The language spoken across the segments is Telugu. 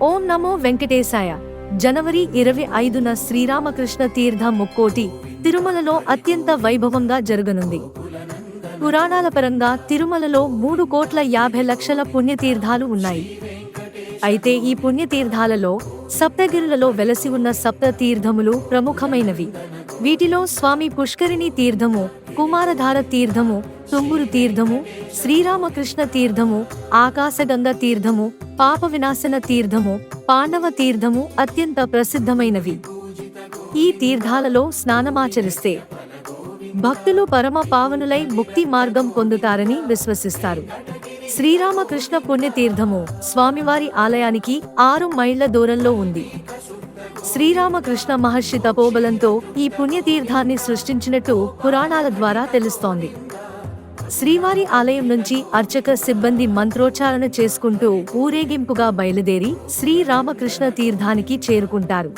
ఓం నమో వెంకటేశాయ. జనవరి 25న శ్రీరామకృష్ణ తీర్థ ముక్కోటి తిరుమలలో అత్యంత వైభవంగా జరగనుంది. పురాణాల పరంగా తిరుమలలో 3,50,00,000 పుణ్యతీర్థాలు ఉన్నాయి. అయితే ఈ పుణ్యతీర్థాలలో సప్తగిరులలో వెలసి ఉన్న సప్త తీర్థములు ప్రముఖమైనవి. వీటిలో స్వామి పుష్కరిణి తీర్థము, కుమారధార తీర్థము, తుంగురు తీర్థము, శ్రీరామకృష్ణ తీర్థము, ఆకాశగంగ తీర్థము, పాప వినాశన తీర్థము, పాండవ తీర్థము అత్యంత ప్రసిద్ధమైనవి. ఈ తీర్థాలలో స్నానమాచరిస్తే భక్తులు పరమ పావనులై ముక్తి మార్గం పొందుతారని విశ్వసిస్తారు. శ్రీరామకృష్ణ పుణ్యతీర్థము స్వామివారి ఆలయానికి 6 మైళ్ల దూరంలో ఉంది. శ్రీరామకృష్ణ మహర్షి తపోబలంతో ఈ పుణ్యతీర్థాన్ని సృష్టించినట్టు పురాణాల ద్వారా తెలుస్తోంది. శ్రీవారి ఆలయం నుంచి అర్చక సిబ్బంది మంత్రోచ్చారణ చేసుకుంటూ ఊరేగింపుగా బయలుదేరి శ్రీరామకృష్ణ తీర్థానికి చేరుకుంటారు.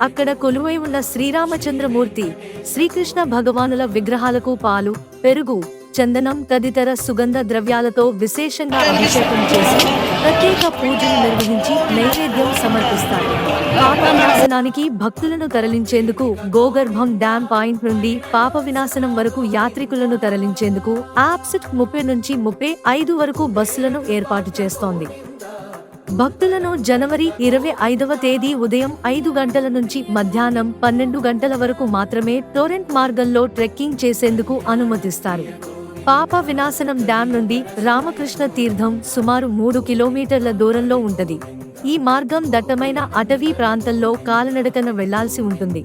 అక్కడ కొలువై ఉన్న శ్రీరామచంద్రమూర్తి, శ్రీకృష్ణ భగవానుల విగ్రహాలకు పాలు, పెరుగు, చందనం తదితర సుగంధ ద్రవ్యాలతో విశేషంగా అభిషేకం చేసి ప్రత్యేక పూజలు నిర్వహించి నైవేద్యం సమర్పిస్తారు. పాప వినాశనానికి భక్తులను తరలించేందుకు గోగర్భం డ్యాం పాయింట్ నుండి పాప వినాశనం వరకు యాత్రికులను తరలించేందుకు ఆప్సిట్ 30 నుంచి 35 వరకు బస్సులను ఏర్పాటు చేస్తోంది. భక్తులను జనవరి 25వ తేదీ ఉదయం 5 గంటల నుంచి మధ్యాహ్నం 12 గంటల వరకు మాత్రమే టోరెంట్ మార్గంలో ట్రెక్కింగ్ చేసేందుకు అనుమతిస్తారు. పాప వినాశనం డ్యాం నుండి రామకృష్ణ తీర్థం సుమారు 3 కిలోమీటర్ల దూరంలో ఉంటది. ఈ మార్గం దట్టమైన అటవీ ప్రాంతంలో కాలినడకన వెళ్లాల్సి ఉంటుంది.